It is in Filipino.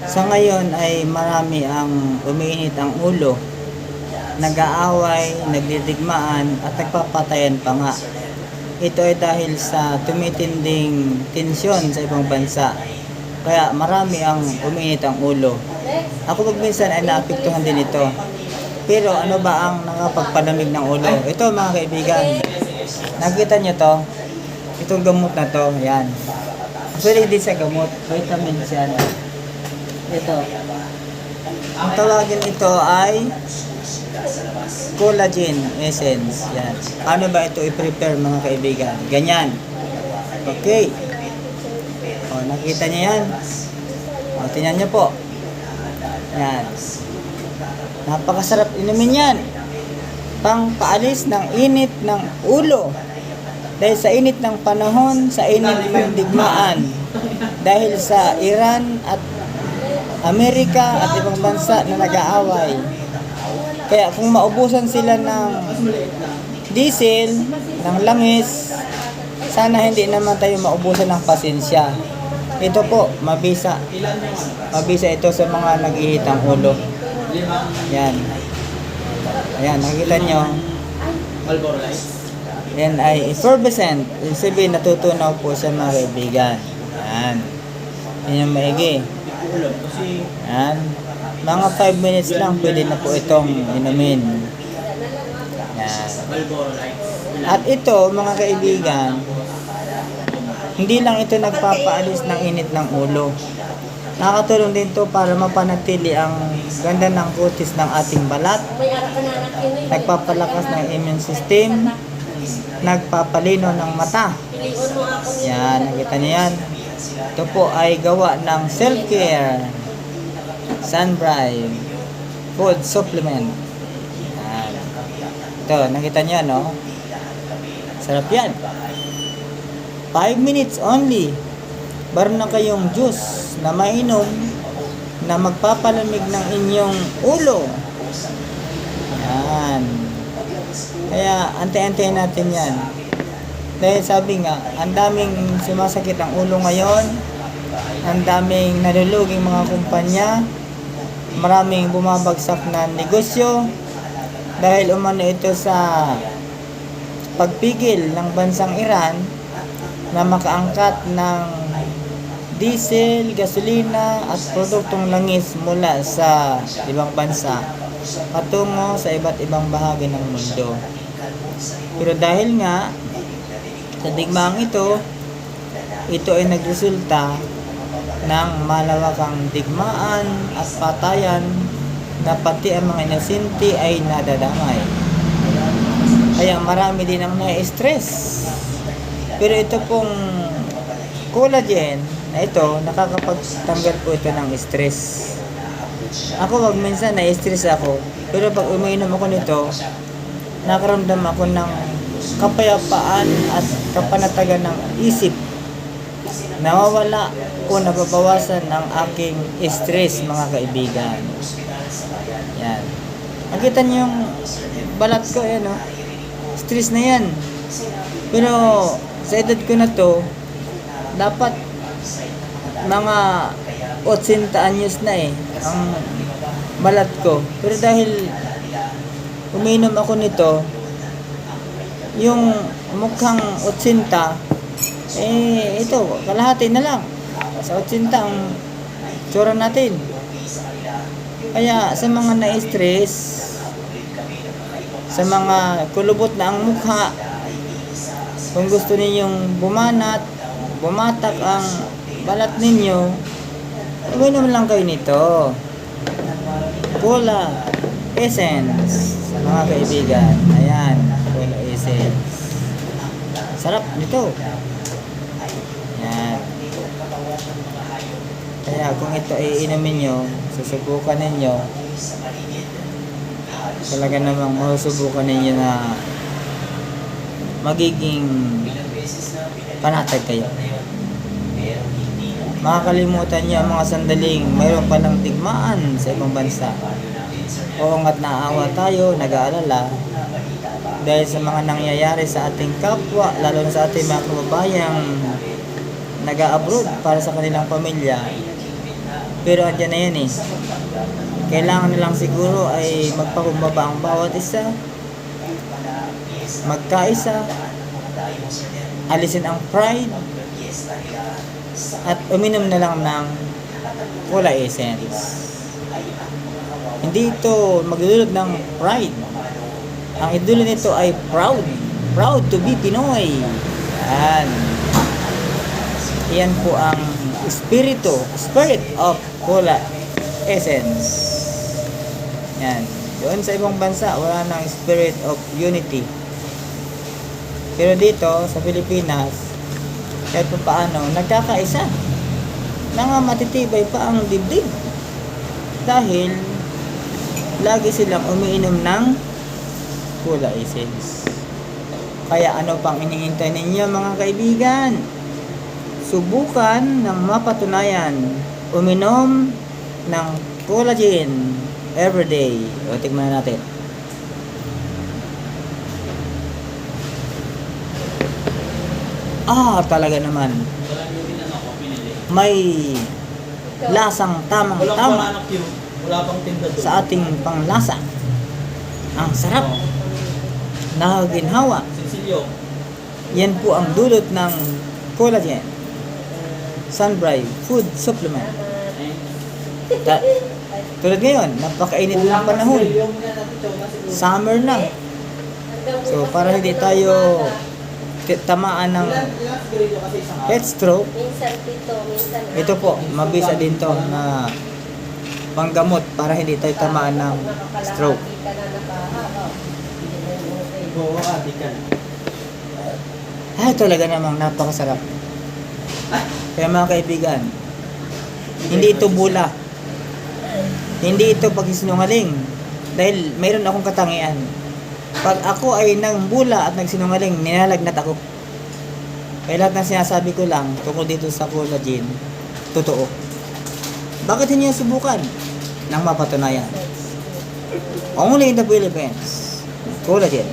Sa ngayon ay marami ang umiinit ang ulo, nag-aaway, nagdidigmaan at nagpapatayan pa nga. Ito ay dahil sa tumitinding tensyon sa ibang bansa. Kaya marami ang umiinit ang ulo. Ako minsan ay naapektuhan din ito. Pero ano ba ang nakapagpalamig ng ulo? Ito mga kaibigan, nakita nyo to? Itong gamot na to, yan. Pwede din sa gamot, vitamins yan. Ito. Ang tawagin ito ay collagen essence. Yan. Paano ba ito i-prepare mga kaibigan? Ganyan. Okay. O, nakita niyo yan? O, tingnan niyo po. Yan. Napakasarap inumin yan. Pangpaalis ng init ng ulo. Dahil sa init ng panahon, sa init ng digmaan. Dahil sa Iran at Amerika at ibang bansa na nag-aaway. Kaya kung maubusan sila ng diesel, ng langis, sana hindi naman tayo maubusan ng pasensya. Ito po, mabisa. Mabisa ito sa mga nag-ihitang ulo. Yan. Ayan, nakikita nyo. Yan ay effervescent. Ibig sabihin, natutunaw po sa mga kaibigan. Yan. Yan yung maigi. Yan. Mga 5 minutes lang, pwede na po itong inumin. Yan. At ito, mga kaibigan, hindi lang ito nagpapaalis ng init ng ulo. Nakakatulong din to para mapanatili ang ganda ng kutis ng ating balat. Nagpapalakas ng immune system. Nagpapalino ng mata. Yan, nakita niyo yan. Ito po ay gawa ng self-care, Sunbright food supplement. Yan. Ito, nakita niyo, no? Sarap yan. 5 minutes only. Meron na kayong juice na mainom na magpapalamig ng inyong ulo. Yan. Kaya antay-antayin natin yan. Dahil sabi nga, ang daming sumasakit ang ulo ngayon, ang daming naluluging mga kumpanya, maraming bumabagsak na negosyo, dahil umano ito sa pagpigil ng bansang Iran na makaangkat ng diesel, gasolina at produktong langis mula sa ibang bansa patungo sa iba't ibang bahagi ng mundo. Pero dahil nga sa digmaang ito ay nagresulta ng malawakang digmaan at patayan na pati ang mga inosente ay nadadamay. Kaya marami din ang na-stress. Pero ito pong collagen na ito, nakakapagtanggal po ito ng stress. Ako minsan na-stress ako, pero pag umiinom ako nito, nakaramdam ako ng kapayapaan at kapanatagan ng isip. Nawawala o nababawasan ang aking stress, mga kaibigan. Yan. Nakita niyo yung balat ko, yan, oh. Stress na yan. Pero sa edad ko na to, dapat mga 80 anyos na ang balat ko. Pero dahil uminom ako nito, yung mukhang 80, ito, kalahati na lang. Sa 80 ang tsura natin. Kaya sa mga na-stress, sa mga kulubot na ang mukha, kung gusto ninyong bumatak ang balat ninyo, uminom lang kayo nito. Cola Essence, mga kaibigan. Ayan, Cola Essence. Sarap nito. Ayan. Kaya kung ito ay inumin nyo, susubukan ninyo, talaga namang masusubukan ninyo na magiging panatag kayo. Makakalimutan niyo ang mga sandaling mayroon palang digmaan sa ibang bansa. Oo nga't naawa tayo, nag-aalala dahil sa mga nangyayari sa ating kapwa, lalo na sa ating mga kababayang nag-a-abroad para sa kanilang pamilya. Pero andyan na yan eh. Kailangan nilang siguro ay magpakumbaba ang bawat isa, magkaisa, alisin ang pride, at uminom na lang ng Cola Essence. Hindi ito magdulot ng pride. Ang idulot nito ay proud. Proud to be Pinoy. Yan. Yan po ang spirit of Cola Essence. Yan. Doon sa ibang bansa, wala nang spirit of unity. Pero dito, sa Pilipinas, kahit pa paano, nagkakaisa. Matitibay pa ang dibdib. Dahil, lagi silang umiinom ng Cola Essence. Kaya ano pang iniintay ninyo mga kaibigan? Subukan ng mapatunayan. Uminom ng collagen everyday. O, tignan natin. Talaga naman. May lasang tamang-tama sa ating panglasa. Ang sarap. Nakaginhawa. Yan po ang dulot ng collagen. Sunbright Food Supplement. Tulad ngayon, napakainit ng panahon. Summer na. So, para hindi tayo tamaan ng heat stroke, ito po, mabisa din to na panggamot para hindi tayo tamaan ng stroke. Talaga namang napakasarap. Kaya mga kaibigan, hindi ito bula. Hindi ito pagsisinungaling. Dahil mayroon akong katangian. Pag ako ay nangbula at nagsinungaling, ninalagnat ako. Kaya lahat ng sinasabi ko lang tungkol dito sa collagen, totoo. Bakit hindi nyo subukan? Nang mapatunayan. Only in the Philippines. Collagen.